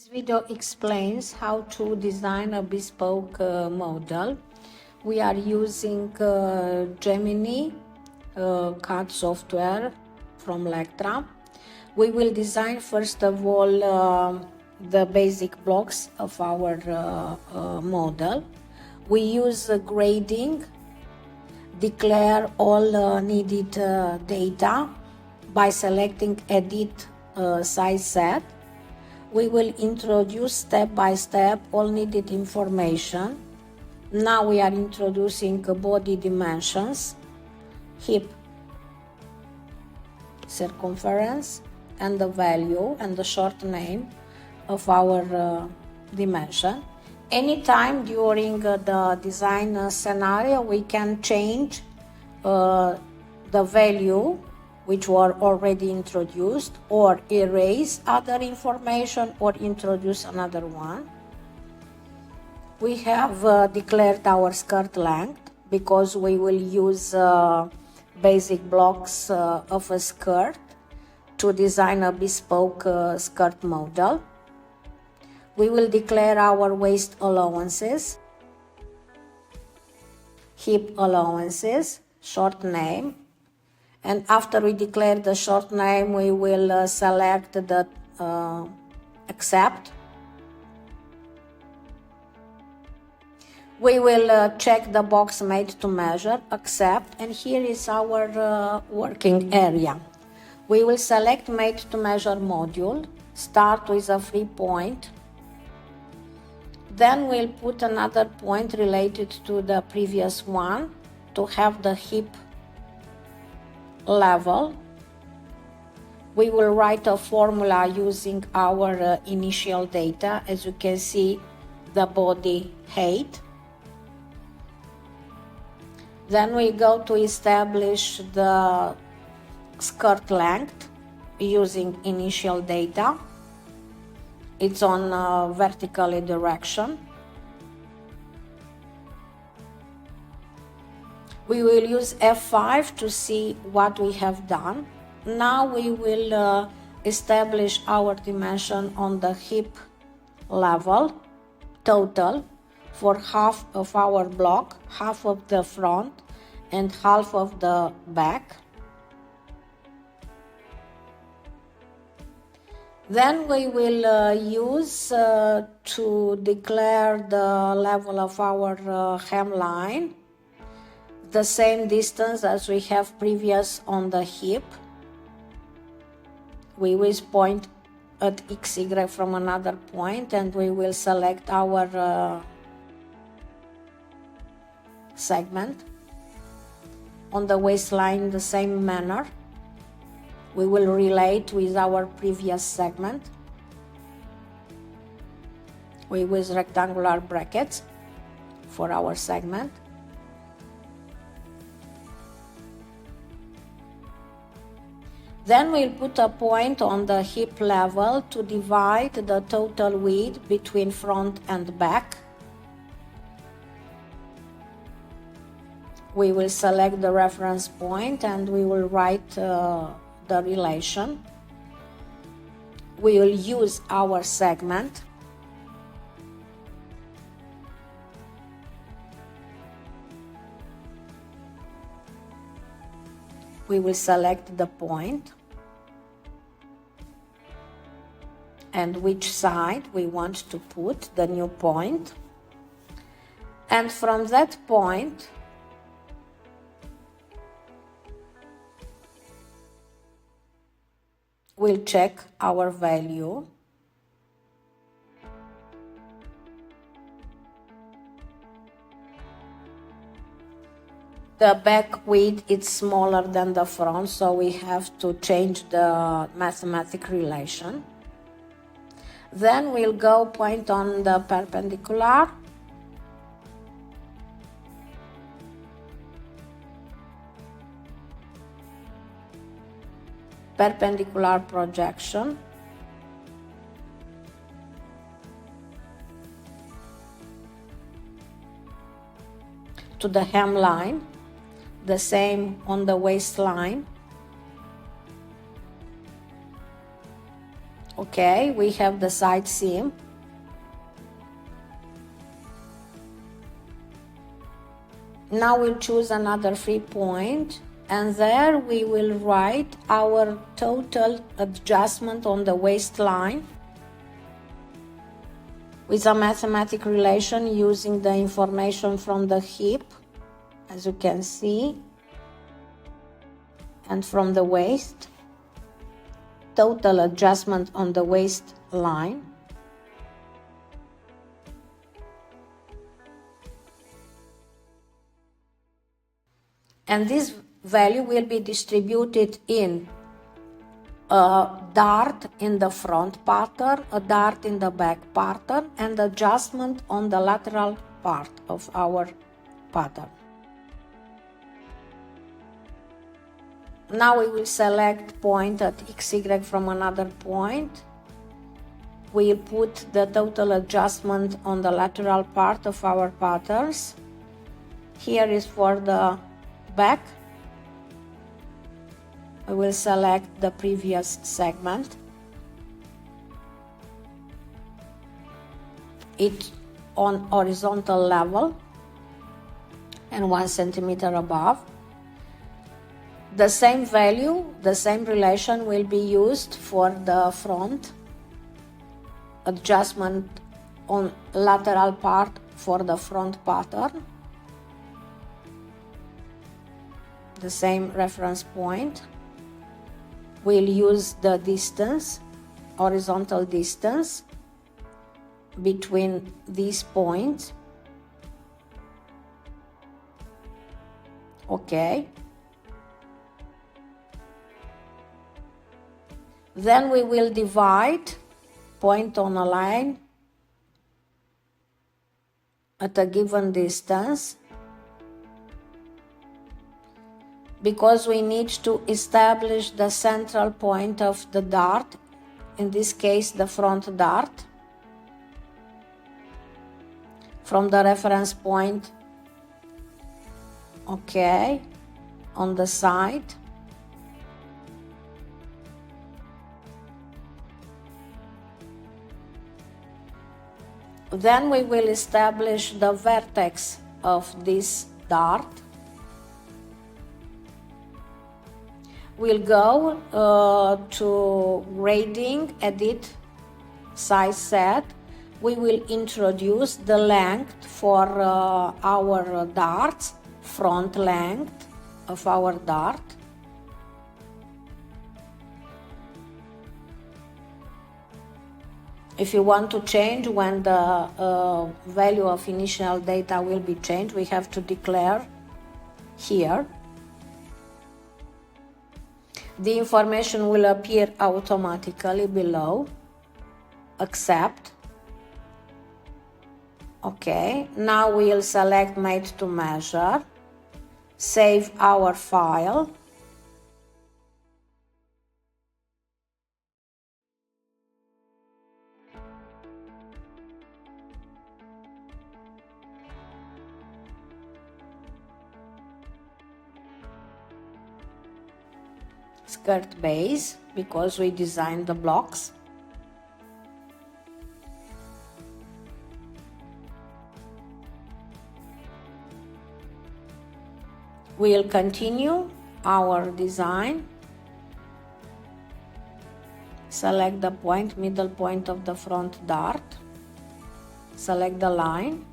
This video explains how to design a bespoke model. We are using Gemini CAD software from Lectra. We will design first of all the basic blocks of our model. We use grading, declare all needed data by selecting Edit Size Set. We will introduce step by step all needed information. Now we are introducing body dimensions, hip circumference, and the value and the short name of our dimension. Anytime during the design scenario, we can change the value which were already introduced, or erase other information, or introduce another one. We have declared our skirt length because we will use basic blocks of a skirt to design a bespoke skirt model. We will declare our waist allowances, hip allowances, short name, and after we declare the short name, we will select the accept. We will check the box made to measure, accept, and here is our working area. We will select made to measure module, start with a free point. Then we'll put another point related to the previous one to have the hip level. We will write a formula using our initial data. As you can see, the body height. Then we go to establish the skirt length using initial data. It's on vertical direction. We will use F5 to see what we have done. Now we will establish our dimension on the hip level, total, for half of our block, half of the front and half of the back. Then we will use to declare the level of our hemline, the same distance as we have previous on the hip. We will point at XY from another point, and we will select our segment. On the waistline, the same manner. We will relate with our previous segment. We use rectangular brackets for our segment. Then we'll put a point on the hip level to divide the total width between front and back. We will select the reference point and we will write the relation. We will use our segment. We will select the point and which side we want to put the new point. And from that point, we'll check our value. The back width is smaller than the front, so we have to change the mathematical relation. Then we'll go point on the perpendicular. Perpendicular projection. To the hemline, the same on the waistline. Okay, we have the side seam. Now we'll choose another free point, and there we will write our total adjustment on the waistline with a mathematical relation using the information from the hip, as you can see, and from the waist. Total adjustment on the waistline. And this value will be distributed in a dart in the front pattern, a dart in the back pattern, and adjustment on the lateral part of our pattern. Now we will select point at XY from another point. We'll put the total adjustment on the lateral part of our patterns. Here is for the back. We will select the previous segment. It on horizontal level and 1 centimeter above. The same value, the same relation will be used for the front adjustment on lateral part for the front pattern. The same reference point. We'll use the distance, horizontal distance between these points. Okay. Then we will divide point on a line at a given distance, because we need to establish the central point of the dart, in this case the front dart, from the reference point, okay, on the side. Then we will establish the vertex of this dart. We'll go to grading, edit, size set. We will introduce the length for our darts, front length of our dart. If you want to change when the value of initial data will be changed, we have to declare here. The information will appear automatically below. Accept. Okay, now we'll select Made to Measure. Save our file. Skirt base, because we designed the blocks. We'll continue our design. Select the point, middle point of the front dart. Select the line,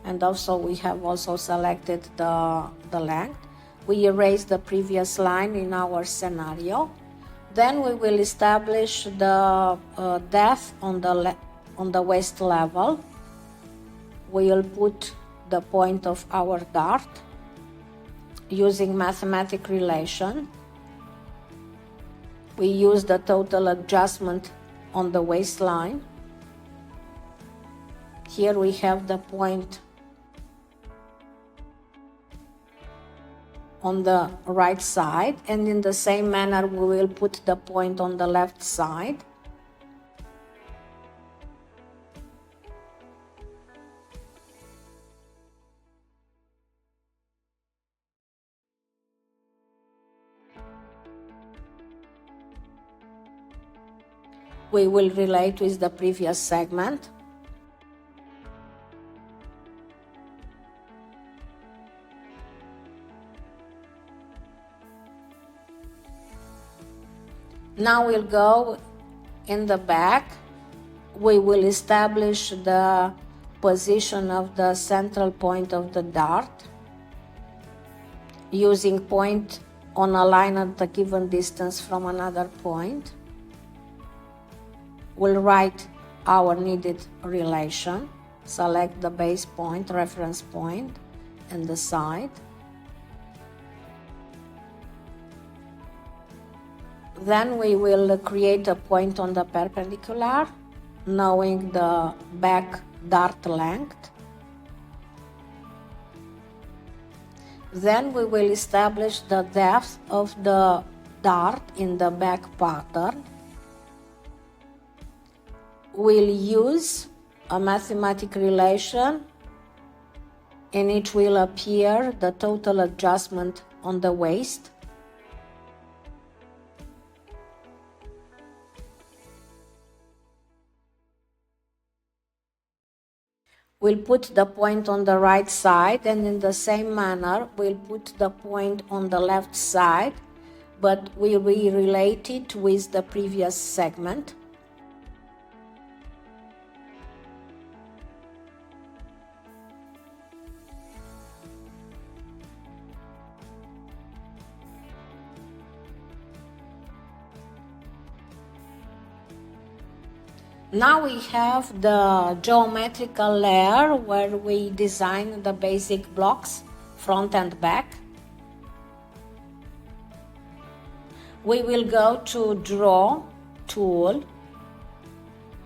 and also we have also selected the length. We erase the previous line in our scenario. Then we will establish the depth on the waist level. We will put the point of our dart using mathematical relation. We use the total adjustment on the waistline. Here we have the point on the right side, and in the same manner we will put the point on the left side. we will relate with the previous segment. Now we'll go in the back. We will establish the position of the central point of the dart using point on a line at a given distance from another point. We'll write our needed relation, select the base point, reference point, and the side. Then we will create a point on the perpendicular, knowing the back dart length. Then we will establish the depth of the dart in the back pattern. We'll use a mathematical relation in which will appear the total adjustment on the waist. We'll put the point on the right side, and in the same manner we'll put the point on the left side, but we will relate it with the previous segment. Now we have the geometrical layer where we design the basic blocks, front and back. We will go to Draw tool,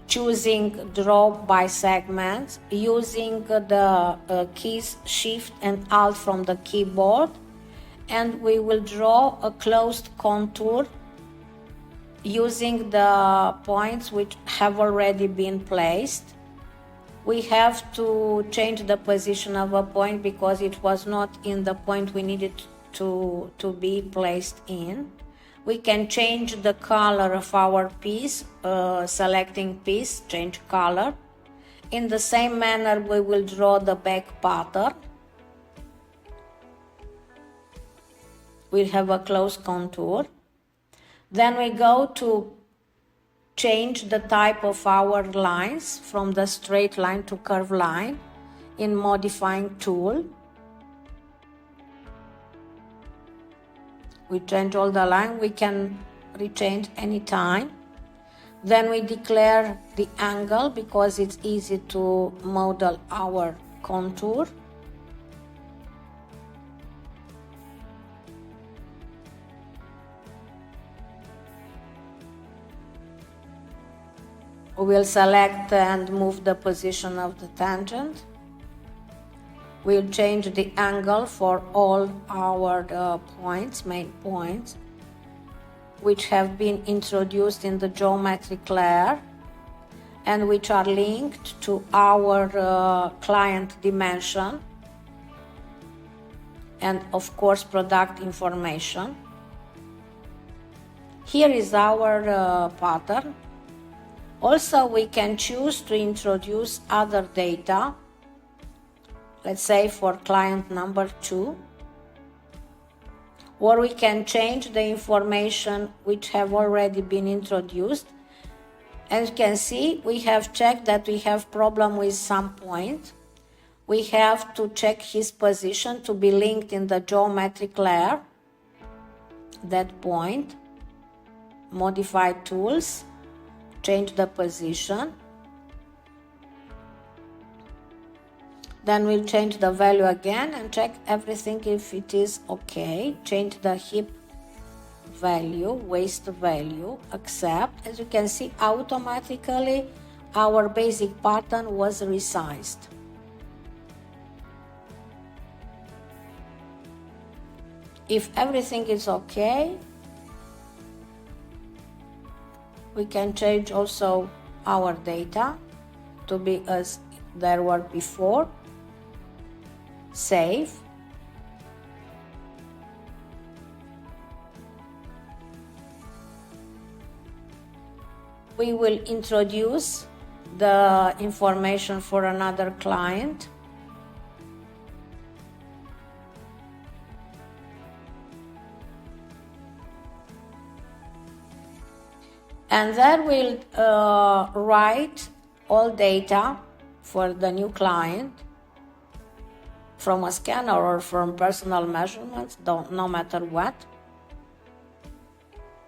choosing Draw by segments, using the keys Shift and Alt from the keyboard, and we will draw a closed contour using the points which have already been placed. We have to change the position of a point because it was not in the point we needed to be placed in. We can change the color of our piece, selecting piece, change color. In the same manner we will draw the back pattern. We'll have a closed contour. Then we go to change the type of our lines from the straight line to curved line in modifying tool. We change all the line, we can rechange anytime. Then we declare the angle because it's easy to model our contour. We will select and move the position of the tangent. We'll change the angle for all our points, main points, which have been introduced in the geometric layer and which are linked to our client dimension and of course product information. Here is our pattern. Also, we can choose to introduce other data, let's say for client number 2, or we can change the information which have already been introduced. As you can see, we have checked that we have problem with some point. We have to check his position to be linked in the geometric layer, that point, modify tools, change the position. Then we'll change the value again and check everything if it is okay. Change the hip value, waist value, accept. As you can see, automatically our basic pattern was resized. If everything is okay, we can change also our data to be as there were before. Save. we will introduce the information for another client. And then we'll write all data for the new client from a scanner or from personal measurements, no matter what.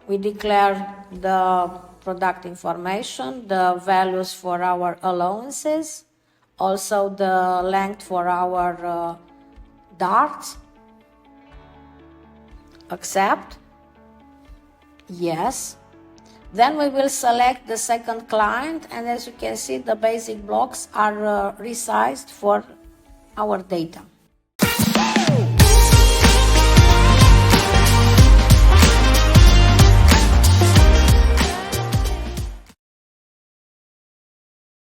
We declare the product information, the values for our allowances, also the length for our darts. Accept. Yes. Then we will select the second client, and as you can see, the basic blocks are resized for our data.